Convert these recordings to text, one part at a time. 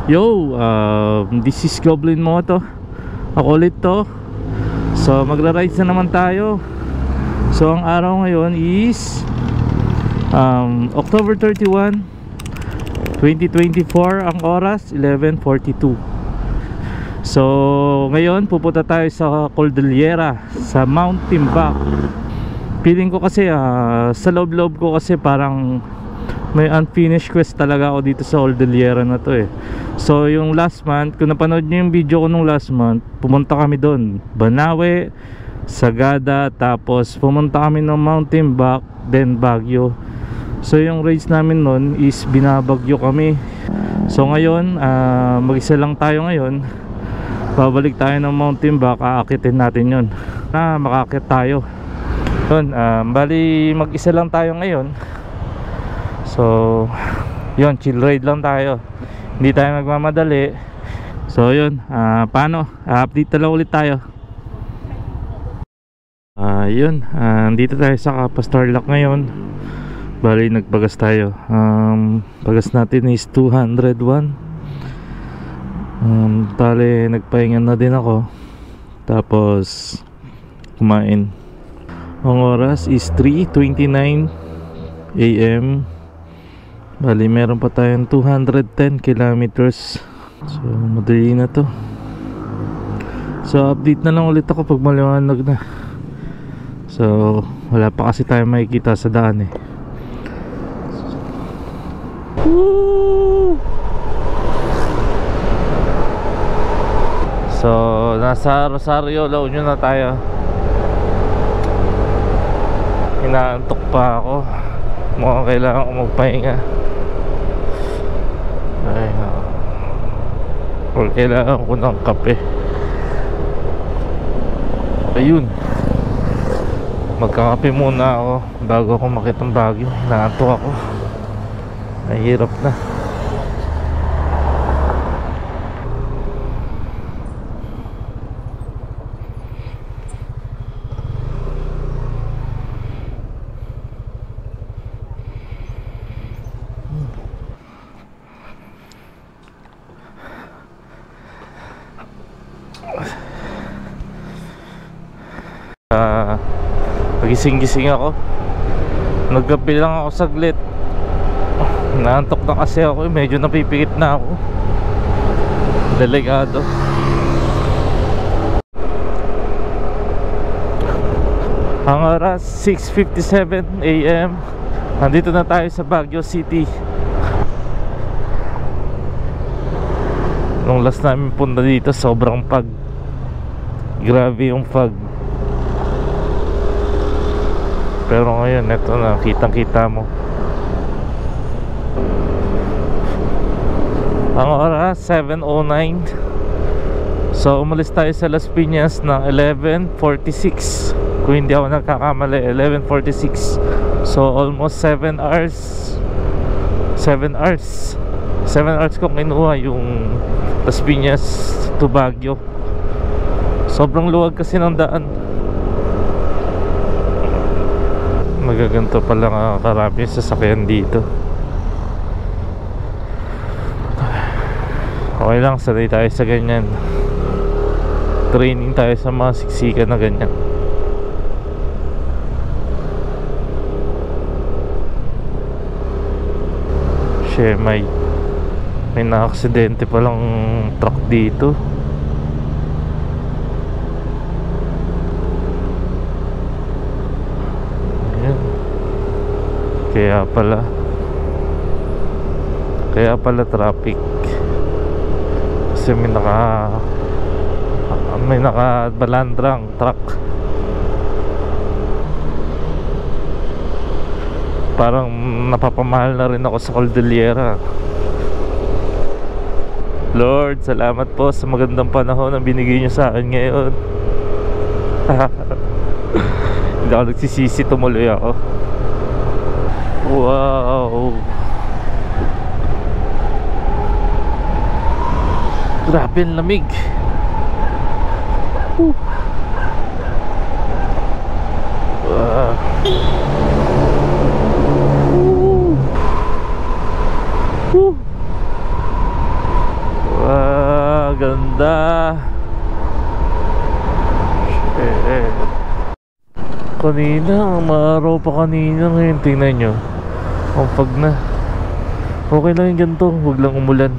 Yo, this is Goblin Moto. Ako ulit to. So magra-rides na naman tayo. So ang araw ngayon is October 31, 2024. Ang oras 11:42. So ngayon pupunta tayo sa Cordillera, sa Mount Timbak. Feeling ko kasi sa loob-loob ko kasi parang may unfinished quest talaga ako dito sa Cordillera na to eh. So yung last month, kung napanood nyo yung video ko nung last month, pumunta kami doon, Banawe, Sagada, tapos pumunta kami ng Mount Timbak, then Baguio. So yung race namin nun is binabagyo kami. So ngayon mag-isa lang tayo ngayon. Babalik tayo ng Mount Timbak, aakitin natin yun. Makakit tayo yun. Bali mag-isa lang tayo ngayon. So yun, chill ride lang tayo, hindi tayo magmamadali. So yun, paano, update na lang ulit tayo. Yun, dito tayo sa Pastarlak ngayon. Bali nagpagas tayo. Pagas natin is 201. Tali nagpahinga na din ako, tapos kumain. Ang oras is 3:29 AM. Bali meron pa tayong 210 kilometers. So madali na to. So update na lang ulit ako pag maliwanag na. So wala pa kasi tayo makikita sa daan eh. Woo! So nasa Rosario, La Union na tayo. Inaantok pa ako, mukhang kailangan ko magpahinga. Ay, or kailangan ko ng kape. Ayun, magkakape muna ako bago ako makita ng Baguio. Naantok ako, nahihirap na. Pagising-gising ako, nagkape lang ako saglit. Naantok na kasi ako, medyo napipikit na ako. Delikado. Ang oras 6:57 AM. Nandito na tayo sa Baguio City. Nung last namin punta dito, sobrang fog. Grabe yung fog. Pero ngayon, eto na, kitang-kita mo. Ang oras 7:09. So umalis tayo sa Las Piñas ng 11:46. Kung hindi ako nagkakamali, 11:46. So almost 7 hours. 7 hours. 7 hours kong kinuha yung Las Piñas to Baguio. Sobrang luwag kasi ng daan. Magaganto pala nga karami sasakyan dito. Okay lang, sanay tayo sa ganyan. Training tayo sa mga siksikan na ganyan. Shit, may na-aksidente palang truck dito. Kaya pala traffic. Kasi may naka-balandrang truck. Parang napapamahal na rin ako sa Cordillera. Lord, salamat po sa magandang panahon na binigay niyo sa akin ngayon. Hindi ako nagsisisi, tumuloy ako. Wow, grabe ang lamig. kanina, maaraw pa kanina. Ngayon tingnan nyo, ang pag na. Okay lang yung ganito, huwag lang umulan.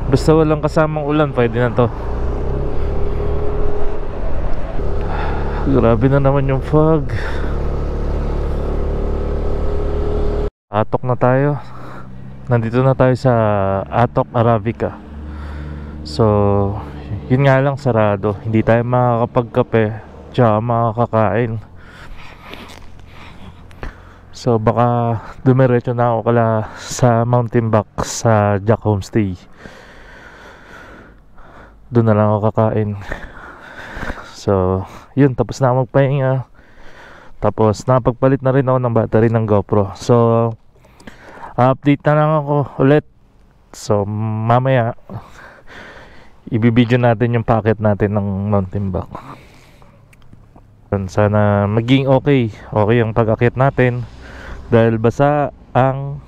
Basta walang kasamang ulan, pwede na to. Grabe na naman yung fog. Atok na tayo. Nandito na tayo sa Atok Arabica. So yun nga lang, sarado. Hindi tayo makakapagkape tsaka makakakain. So baka dumiretso na ako kala sa Mountain Back sa Jack Homestay. Doon na lang ako kakain. So yun, tapos na ako magpahinga. Tapos napagpalit na rin ako ng battery ng GoPro. So update na lang ako ulit. So mamaya ibibideo natin yung packet natin ng Mountain Back. Sana maging okay ang pag-akyat natin. Dahil basa ang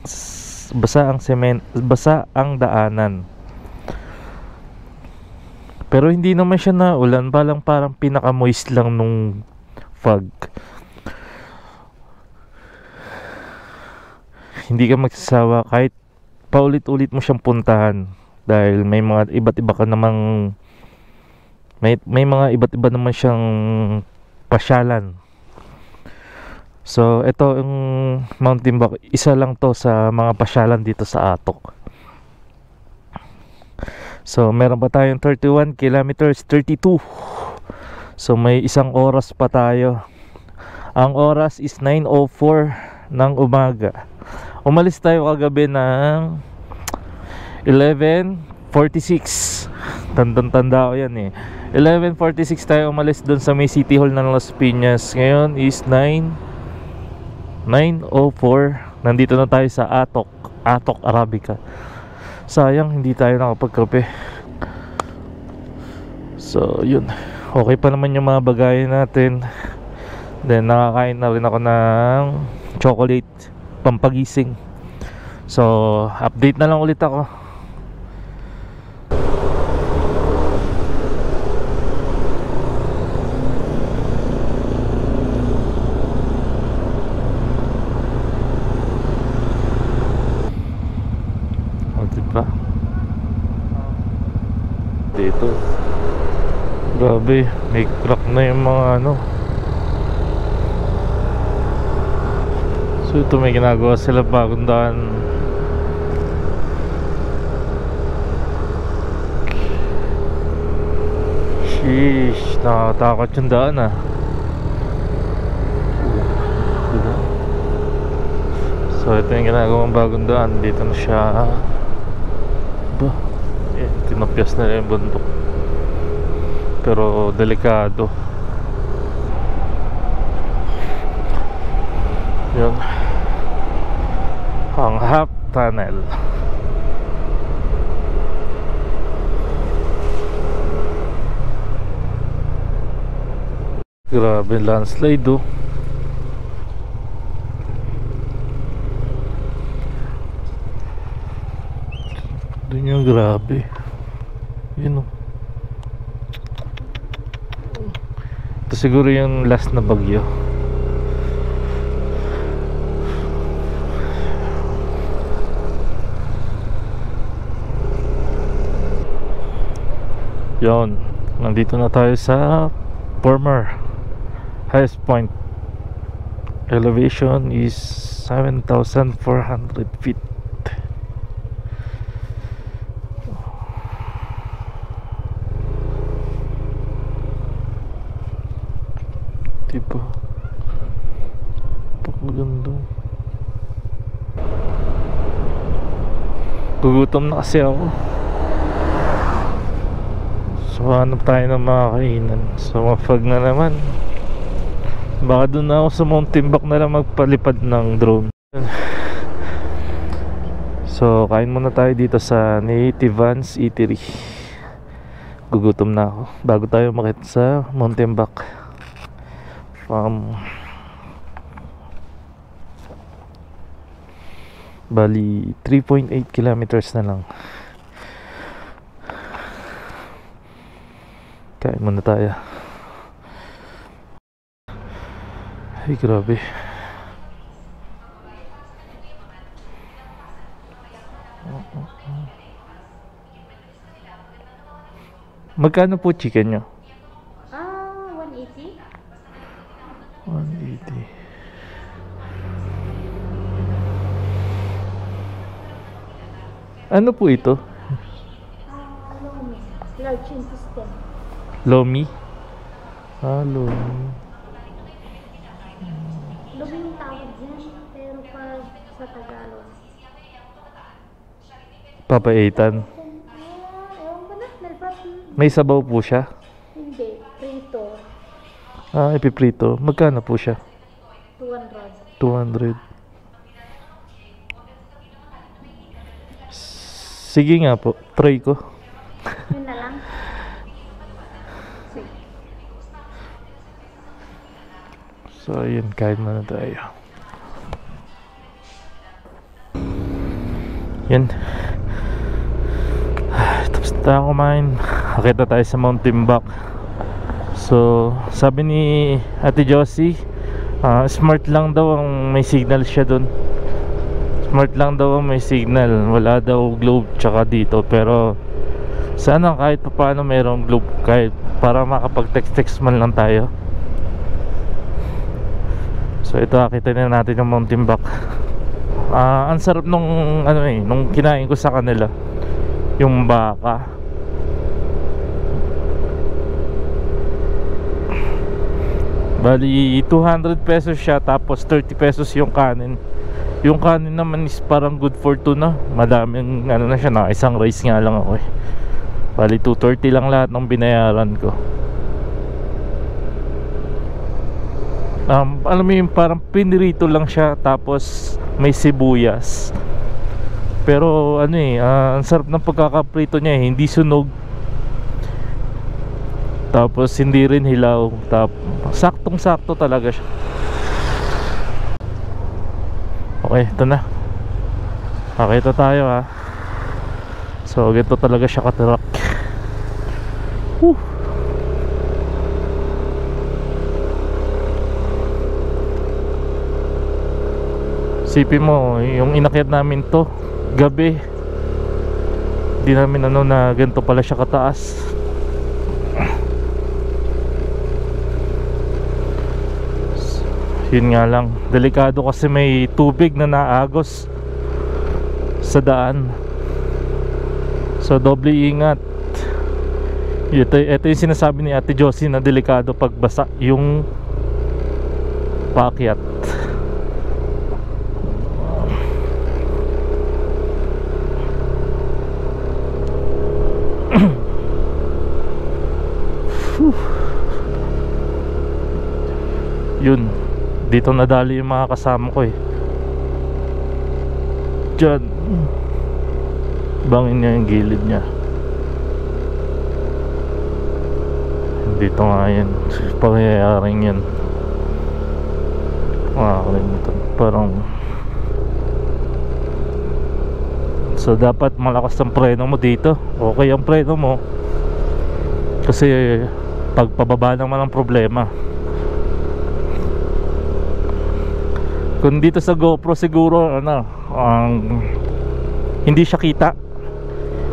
daanan. Pero hindi naman siya na ulan, parang pinaka-moist lang nung fog. Hindi ka magsasawa kahit paulit-ulit mo siyang puntahan dahil may mga iba't iba ka namang may mga iba't iba naman siyang pasyalan. So ito yung Mountain Back, isa lang to sa mga pasyalan dito sa Atok. So meron pa tayong 31 kilometers, 32. So may isang oras pa tayo. Ang oras is 9:04 ng umaga. Umalis tayo kagabi ng 11:46. Tandang-tanda ko yan eh. 11:46 tayo umalis doon sa may City Hall ng Las Piñas. Ngayon is 9:04. Nandito na tayo sa Atok Arabica. Sayang hindi tayo nakapagkape. So yun, okay pa naman yung mga bagayan natin. Then nakakain na rin ako ng chocolate pampagising. So update na lang ulit ako. Dito grabe, may crack na yung mga ano. So ito may ginagawa sila bagong daan. Sheesh, nakakatakot yung daan ah. So ito yung ginagawang bagong daan. Dito na siya. Ba, tinapyas na yung bundok, pero delikado. Yun ang half tunnel. Grabe landslide oh. Doon yung grabe. Yun oh. Ito siguro yung last na bagyo. Yun, nandito na tayo sa former highest point. Elevation is 7,400 feet. Diba? Pagmaganda. Gugutom na kasi ako. So hanap tayo ng mga kainan. So mapag na naman. Baka doon na ako sa Mountain Back na lang magpalipad ng drone. So kain muna tayo dito sa Native Vans Eatery. Gugutom na ako bago tayo makita sa Mountain Back. Bali 3.8 kilometers na lang. Kain muna tayo. Ay, grabe. Magkano po chicken nyo? 180. 180. Ano po ito? Lomi. Large intestine. Lomi? Lomi. Lomi yung tawag dyan, pero pag sa Tagalog. Papaitan. Ewan ko na, nalbat. May sabaw po siya? Hindi, prito. Ipiprito. Magkano po siya? 200. 200. Sige nga po, try ko. Yun na lang. Sige. So ayun, kain muna tayo. Yan. Tapos na tayo kumain. Nakita tayo sa Mount Timbak. So sabi ni Ate Josie, smart lang daw ang may signal siya dun. Smart lang daw ang may signal. Wala daw globe tsaka dito. Pero sana kahit pa paano mayroong globe, kahit para makapag-text man lang tayo. So ito, nakita na natin yung Mount Timbak. Ang sarap nung nung kinain ko sa kanila, yung baka. Bali 200 pesos siya, tapos 30 pesos yung kanin. Yung kanin naman is parang good for two na. Madaming na siya, na isang rice nga lang ako eh. Bali 230 lang lahat ng binayaran ko. Alam mo yung parang pinirito lang siya, tapos may sibuyas. Pero ang sarap ng pagkakaprito niya eh. Hindi sunog, tapos hindi rin hilaw. Saktong sakto talaga siya. Okay, ito na. Nakita tayo ha. So ganito talaga siya katirak. Sipin mo, yung inakyat namin to gabi, di namin na ganito pala siya kataas. Yun nga lang, delikado kasi may tubig na naagos sa daan. So doble ingat. Ito yung sinasabi ni Ate Josie na delikado pag basa yung paakyat. Yun, dito nadali yung mga kasama ko eh. Diyan, bangin niya yung gilid niya. Dito nga yan, pangyayaring yan. Makakalimutan, parang. So dapat malakas ang preno mo dito. Okay ang preno mo, kasi pag pababa naman ang problema. Kung dito sa GoPro siguro hindi siya kita.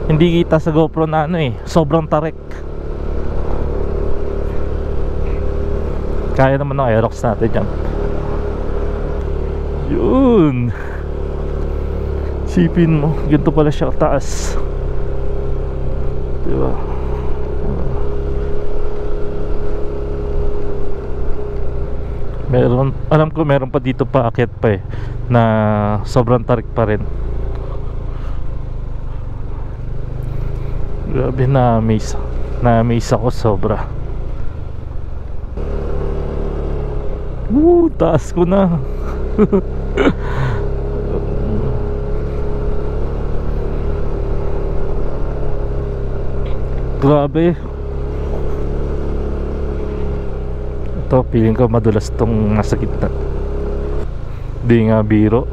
Hindi kita sa GoPro na sobrang tarik. Kaya naman ng Aerox natin yan. Yun. Sipin mo, ganito pala siya taas. Diba? Alam ko meron pa dito pa akyat pa eh, na sobrang tarik pa rin. Grabe, na-amaze ako sobra. Taas ko na. Grabe. Ito, feeling ko madulas tong nasa gitna. Di nga biro.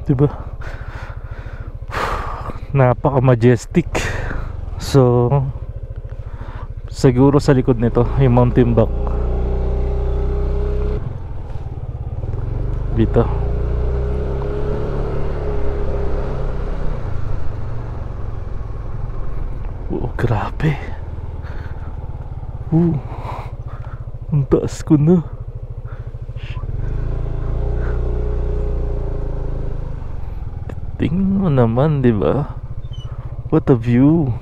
Diba? Napaka majestic. So siguro sa likod nito yung Mount Timbuk dito. Oh, grabe. Ang taas ko na. Tingnan mo naman, di ba? What a view.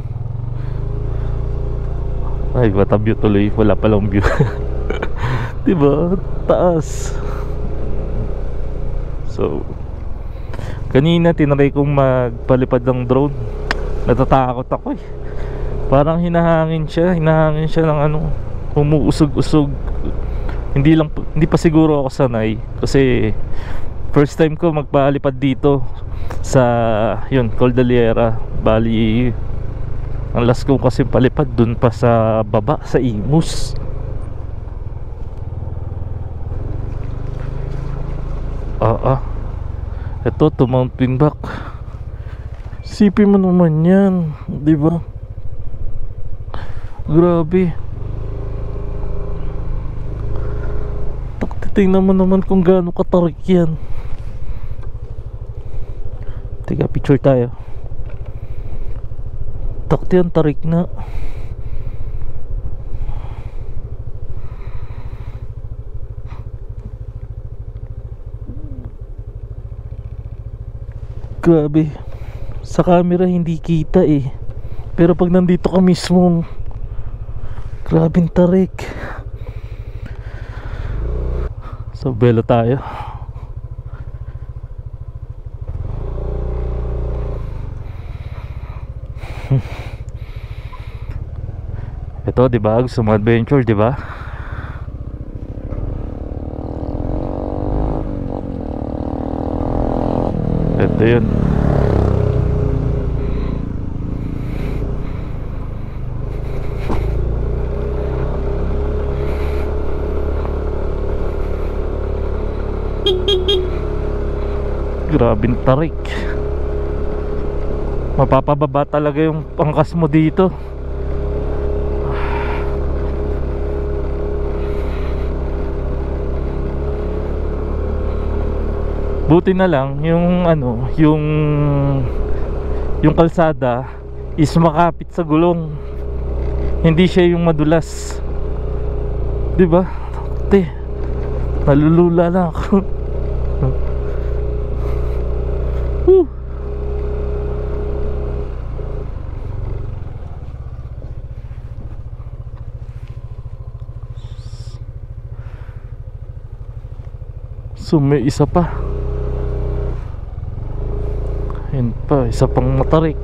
Ay, what a view tuloy. Wala palang view. Di ba? Taas. So, kanina tinry kong magpalipad ng drone. Natatakot ako eh. Parang hinahangin siya ng ano, umuusog-usog. Hindi pa siguro ako sanay kasi first time ko magpalipad dito sa yun, Cordillera. Bali ang last ko kasi palipad dun pa sa baba sa Imus. Ito to Mount Timbuk. Sipin mo naman yan, di ba? Grabe. Tingnan mo naman kung gaano katarik yan. Teka, picture tayo. Takti ang tarik na. Grabe. Sa camera hindi kita eh. Pero pag nandito ka mismo, grabing tarik. So belo tayo. Ito, di ba? Gusto mo adventure, di ba? Ito yun. Grabing tarik. Mapapababa talaga yung pangkas mo dito. Buti na lang yung ano, yung kalsada is makapit sa gulong. Hindi siya yung madulas. 'Di ba? Te, nalulula na ako. So may isa pa. Ayun pa, isa pang matarik.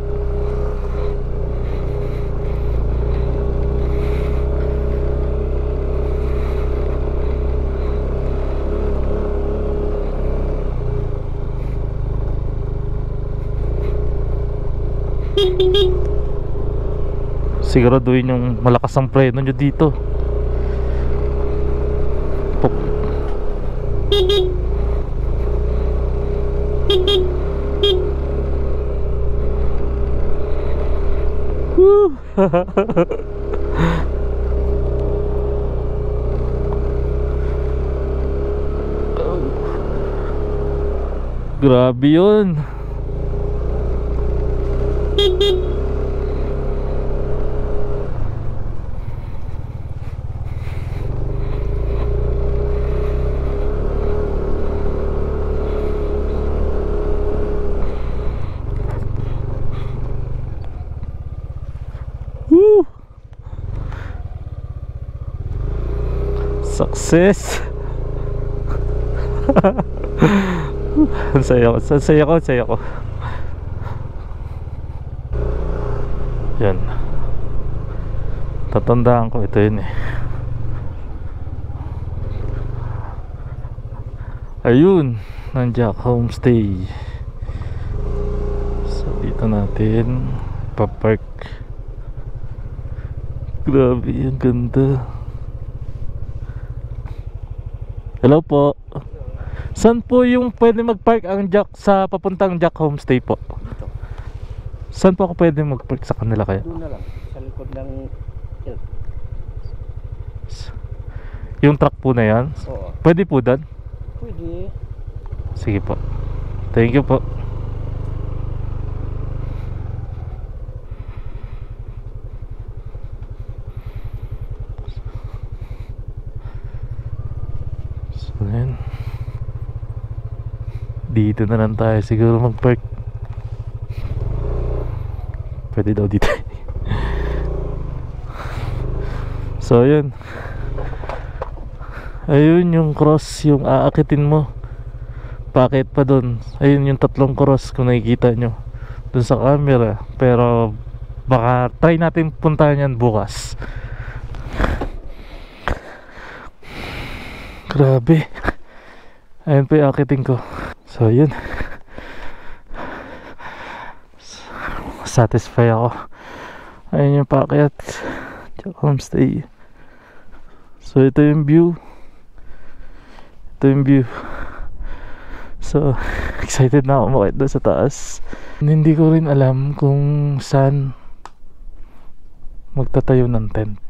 Siguraduhin yung malakas ang preno nyo dito. Grabe yun. Success. Ang saya ko. Yan. Tatandaan ko ito yun eh. Ayun, nandiyak homestay. So dito natin papark. Grabe, ang ganda. Hello po. Saan po yung pwede mag-park ang Jack sa papuntang Jack Homestay po? Dito. Saan po ako pwede mag-park sa kanila kaya? Doon na lang. Sa likod ng hill. Yung truck po na yan? Oo. Pwede po doon? Pwede. Sige po. Thank you po. So yan. Dito na lang tayo siguro mag-park. Pwede daw dito. So yun. Ayun yung cross yung aakitin mo. Bakit pa dun? Ayun yung tatlong cross kung nakikita nyo dun sa camera. Pero baka try natin puntahan yan bukas. Grabe. Ayun pa yung aakitin ko. So yun. Satisfy ako. Ayun yung paakyat. Homestay. So ito yung view. Ito yung view. So excited na ako makita doon sa taas. Hindi ko rin alam kung saan magtatayo ng tent.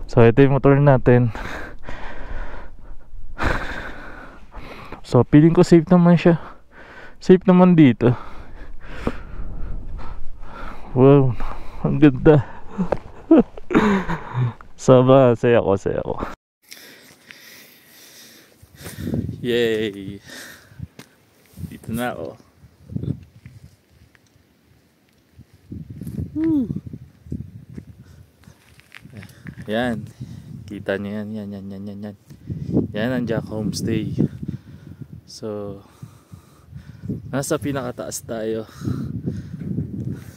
So ito yung motor natin. So feeling ko safe naman siya. Safe naman dito. Wow, ang ganda. Sama, saya ko. Yay! Dito na ako. Woo! Yan. Kita nyo yan. Yan ang Jack Homestay. So, nasa pinakataas tayo.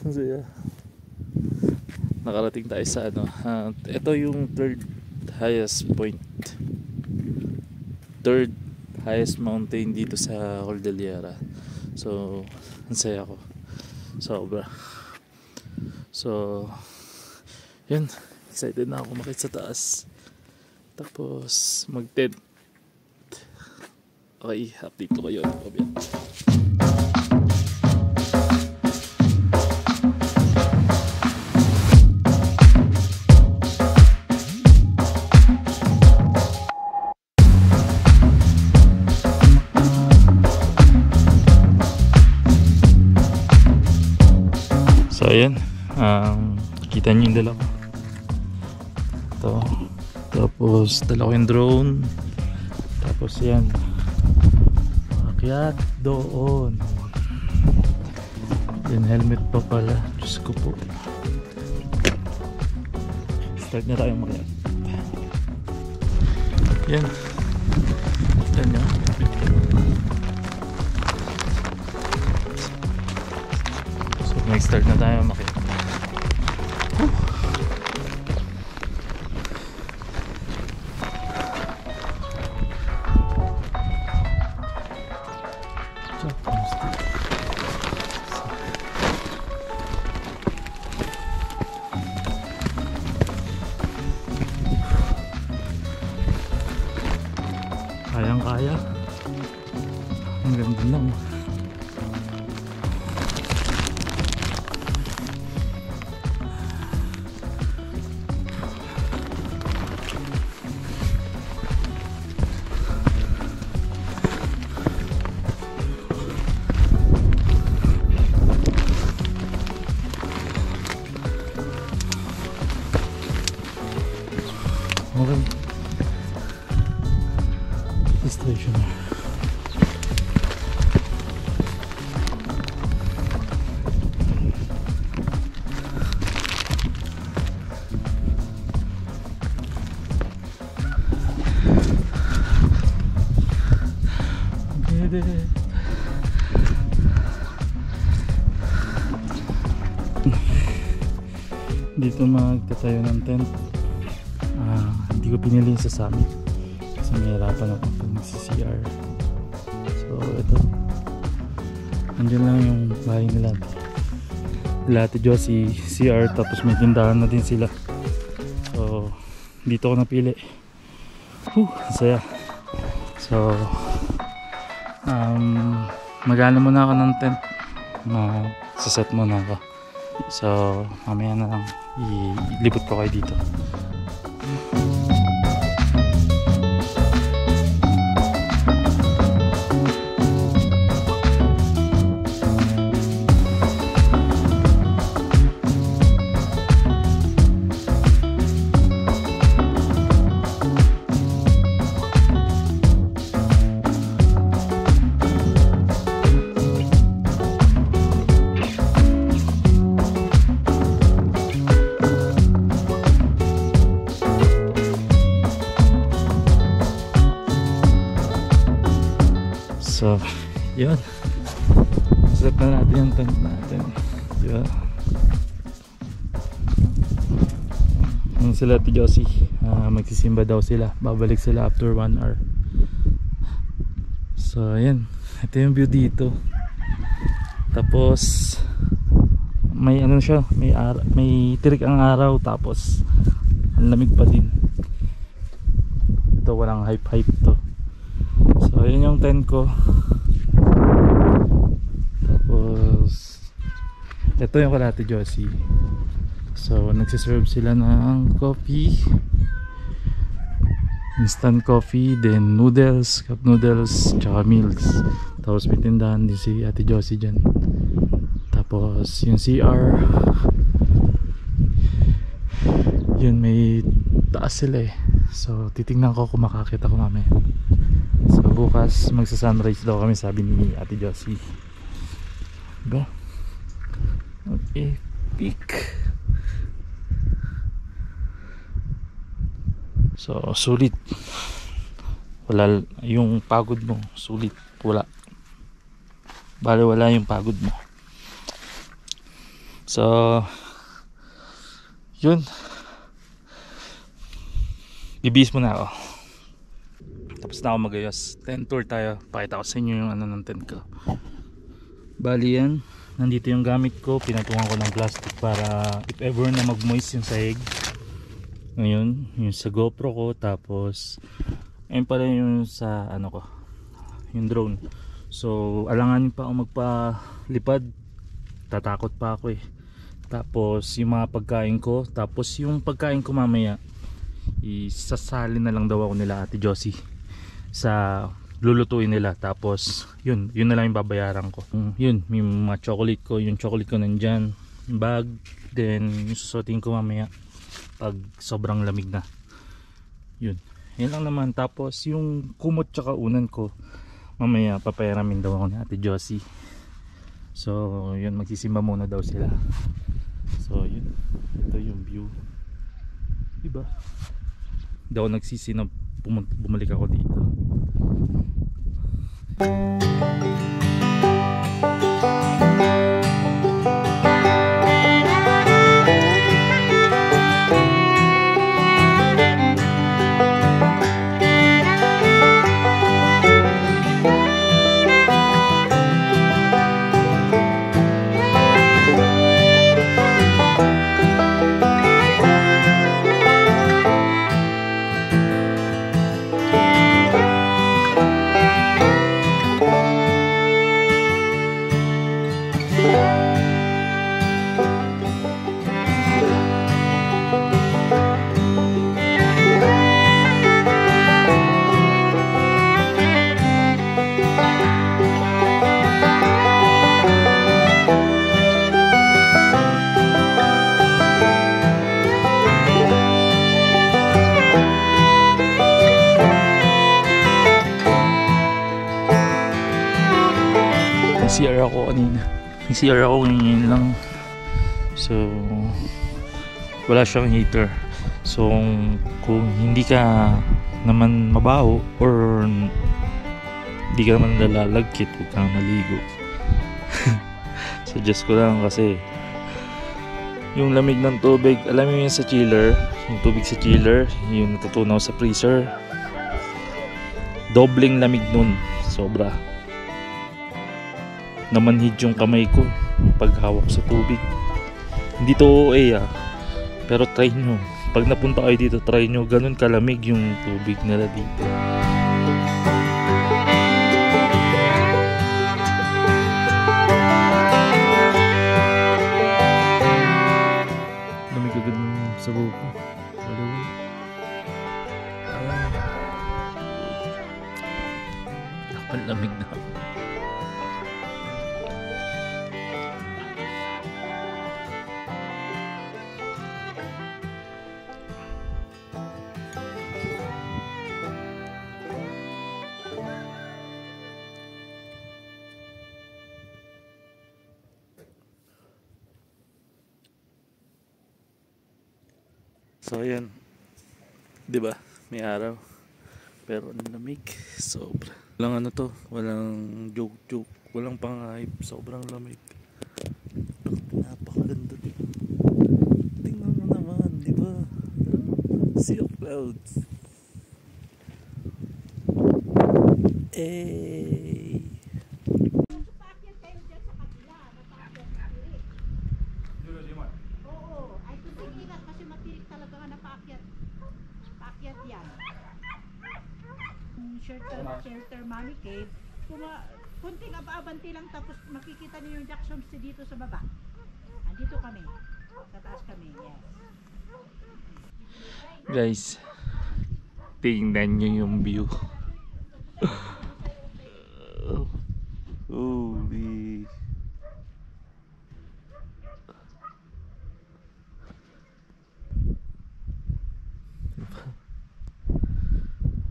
Saya. Nakarating tayo sa ano. Ito yung third highest point. Third highest mountain dito sa Cordillera. So, ang saya ko. Sobra. So, yun. Excited na ako makita sa taas. Tapos, mag-tent. Okay, update ko kayo. So ayan, kita nyo yung dala ko. Ito. Tapos dala ko yung drone. Tapos yan, akyat doon. Yung helmet pa pala. Diyos ko po. Start na tayo makyat. Yan. Yan nyo. Next start na tayo makita. Kayang-kaya. Ang ganda lang. Okay. Station. Dito magtatayo ng tent. Hindi ko pinili sa summit kasi mahirapan ako pag nagsi-CR. So ito, andyan lang yung bahay nila. Ate Josie CR, tapos may tindahan na din sila. So dito ako napili. Saya. So Magana muna ako ng tent. Saset muna ako. So mamaya na lang ilibot ko kayo dito. So, yun. Set na natin yung tent natin. Diba? Yung sila Ate Josie. Magsisimba daw sila. Babalik sila after 1 hour. So, ayan. Ito yung view dito. Tapos, may ano siya. May tirik ang araw. Tapos, ang lamig pa din. Ito, walang hype to. So yun yung tent ko. Tapos ito yung kala Ate Josie. So nagsiserve sila ng coffee, instant coffee, then noodles, cup noodles, tsaka meals. Tapos may tindahan din si Ate Josie dyan. Tapos yung CR, yun may taas sila eh. So titingnan ko kung makakita ko mamaya. So bukas magsa-sunrise daw kami, sabi ni Ate Josie. Diba? Okay, peak. So sulit. Wala yung pagod mo, sulit. Wala. Bale wala yung pagod mo. So yun. Bibis muna ako. Tapos na ako magayos. Tent tour tayo. Pakita ko sa inyo yung ano ng tent ko. Bali yan. Nandito yung gamit ko. Pinatungan ko ng plastic para if ever na mag-moist yung sahig. Ngayon, yung sa GoPro ko. Tapos, ayun pala yung sa ano ko. Yung drone. So, alanganin pa ako magpalipad. Tatakot pa ako eh. Tapos, yung mga pagkain ko. Tapos, yung pagkain ko mamaya, isasali na lang daw ako nila Ate Josie sa lulutuin nila. Tapos yun na lang yung babayaran ko. Yun, yung mga chocolate ko, yung chocolate ko nandyan, bag, then yung susuotin ko mamaya pag sobrang lamig na. Yun lang naman. Tapos yung kumot tsaka unan ko mamaya papayaramin daw ako ni Ate Josie. So yun, magsisimba muna daw sila. So yun, ito yung view, diba? Daw nagsisi na bumalik ako dito. CR ako kanina. CR ako ngayon lang. So wala siyang heater. So kung hindi ka naman mabaho or hindi ka naman nalalagkit, huwag kang maligo. Suggest ko lang kasi yung lamig ng tubig, alam mo yun sa chiller, yung tubig sa chiller, yung natutunaw sa freezer, dobling lamig nun, sobra. Namanhid yung kamay ko paghawak sa tubig. Hindi to OA pero try nyo, pag napunta kayo dito, try nyo, ganun kalamig yung tubig nila dito. Ang lamig na. So ayan, 'di ba? May araw. Pero ang lamig, sobra. Walang ano to, walang joke, walang pang-hype, sobrang lamig. Napakaganda dito. Tingnan mo naman, 'di ba? Sea of clouds. Eh. Oo, ay ingat kasi matirik talaga nga na paakyat. Paakyat yan. Shelter Mommy Cave. Kunting abanti lang tapos makikita niyo yung Jackson dito sa baba. Andito kami. Sa taas kami, yes. Guys, tingnan nyo yung view. Holy.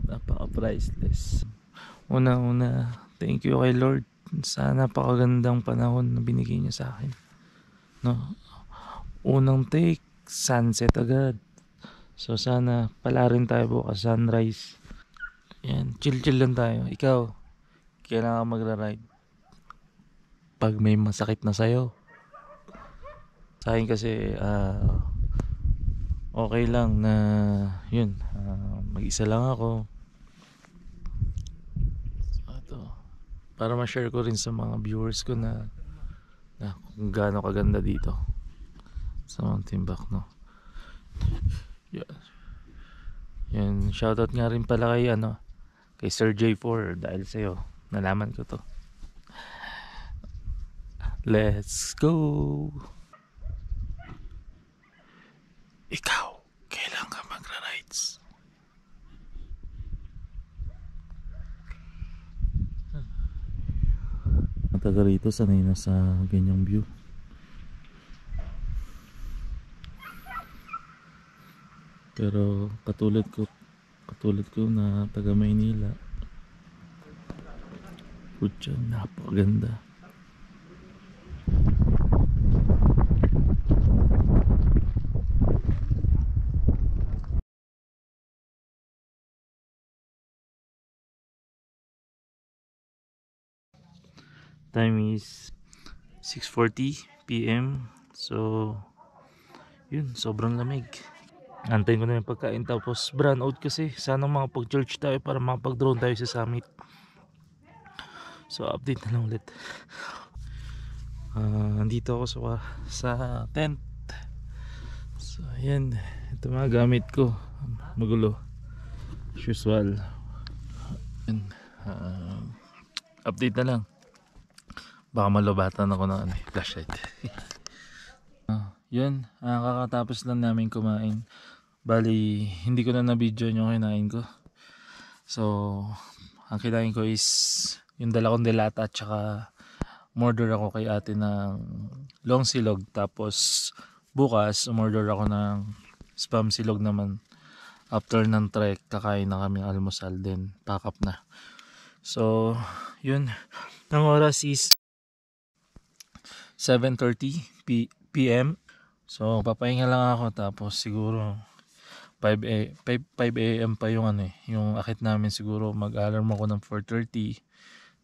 Napaka-priceless. Una-una, thank you kay Lord sa napakagandang panahon na binigay niya sa akin. No? Unang take, sunset agad. So sana pala rin tayo bukas sunrise. Yan, chill lang tayo. Ikaw, kailangan magra-ride pag may masakit na sayo. Sa akin kasi okay lang na yun, mag-isa lang ako. Para ma-share ko rin sa mga viewers ko na kung gaano kaganda dito sa Mount Timbuk, no? Yan, shoutout nga rin pala kay Sir J4 dahil sa'yo nalaman ko to. Let's go. Ikaw, kailan ka magra-rides? Taga rito sanay na sa ganyang view. Pero katulad ko na taga Maynila, putya, napakaganda. Time is 6:40 PM. So yun, sobrang lamig. Antayin ko na yung pagkain tapos brown out kasi sana makapag-church tayo para makapag-drone tayo sa summit. So update na lang ulit. Nandito ako sa tent. So ayan, ito mga gamit ko. Magulo as usual. Update na lang. Baka malobatan ako ng flashlight. Yun, kakatapos lang namin kumain. Bali, hindi ko na video yung kinain ko. So, ang kinain ko is yung dala kong delata at saka umorder ako kay ate ng long silog. Tapos bukas umorder ako ng spam silog naman. After ng trek, kakain na kami almusal din. Pack up na. So, yun. Ang oras is 7:30 PM. So papahinga lang ako tapos siguro 5 AM pa yung yung akit namin, siguro mag-alarm ako ng 4:30.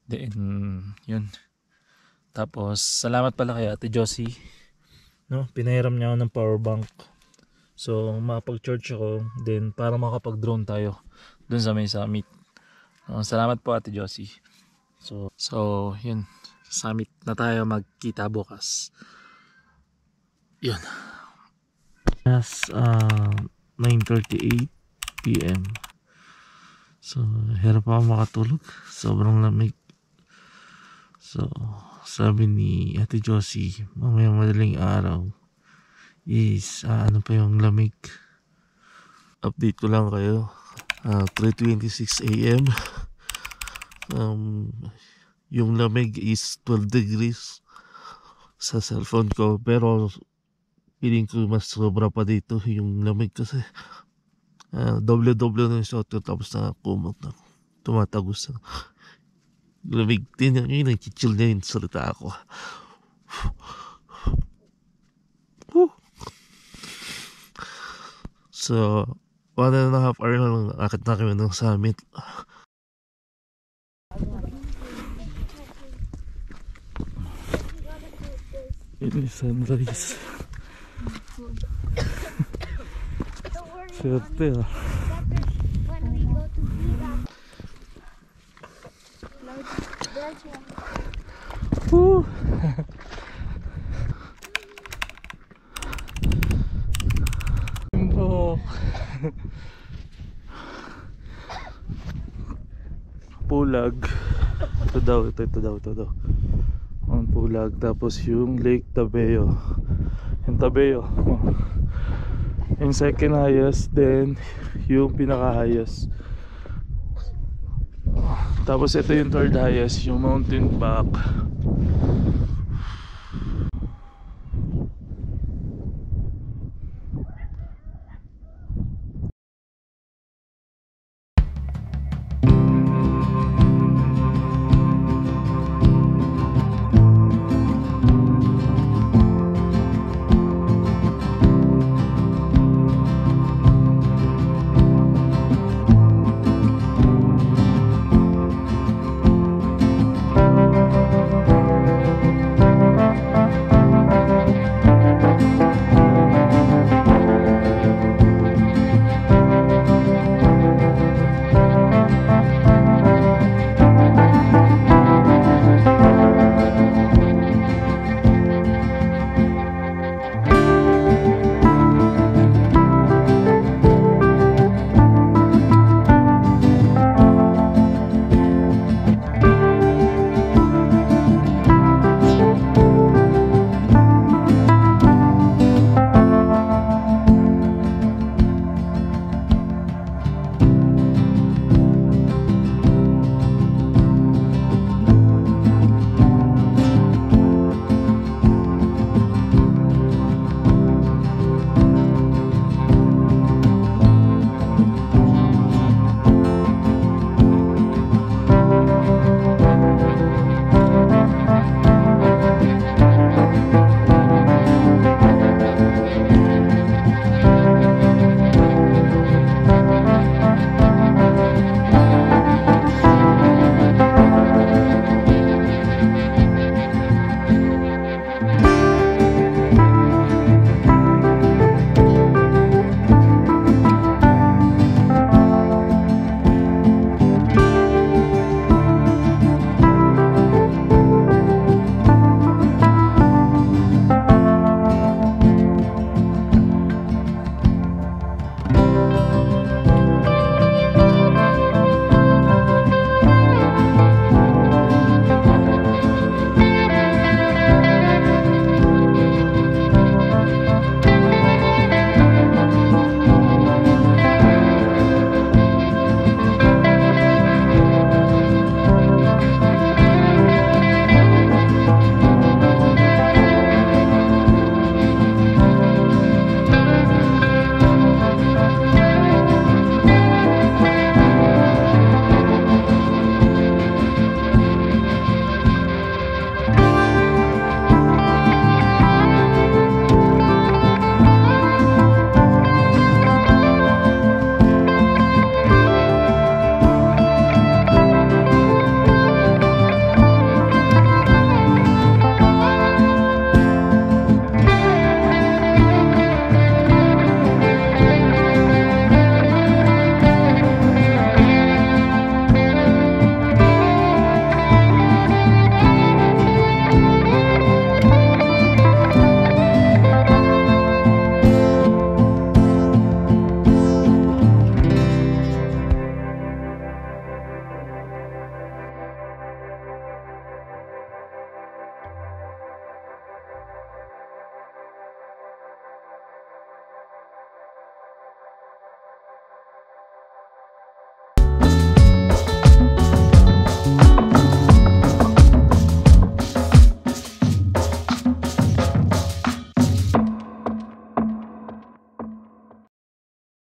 Then yun. Tapos salamat pala kay Ate Josie. No, pinahiram niya ako ng power bank. So makapag-charge ako then para makapag-drone tayo dun sa may summit. Salamat po Ate Josie. So yun. Summit na tayo magkita bukas. Yun. Yes, 9:38 PM. So, hirap ako makatulog. Sobrang lamig. So, sabi ni Ate Josie, mamaya madaling araw is, ano pa yung lamig. Update ko lang kayo. 3:26 AM. yung lamig is 12 degrees sa cellphone ko, pero feeling ko mas sobra pa dito yung lamig kasi doble-doble na yung shot ko, tapos na kumot na tumatagos na lamig din yun, nag-chill na yung salita ako. So 1.5 hour na lang akit na kami ng summit. Ini sunrise. Don't worry, Swerte ah. when we go to Viva. There's one. Woo! Timbok. Pulag. Ito daw. Ang Pulag, tapos yung Lake Tabeo. Yung Tabeo. Yung second highest, then yung pinaka highest. Tapos ito yung third highest, yung Mountain Back.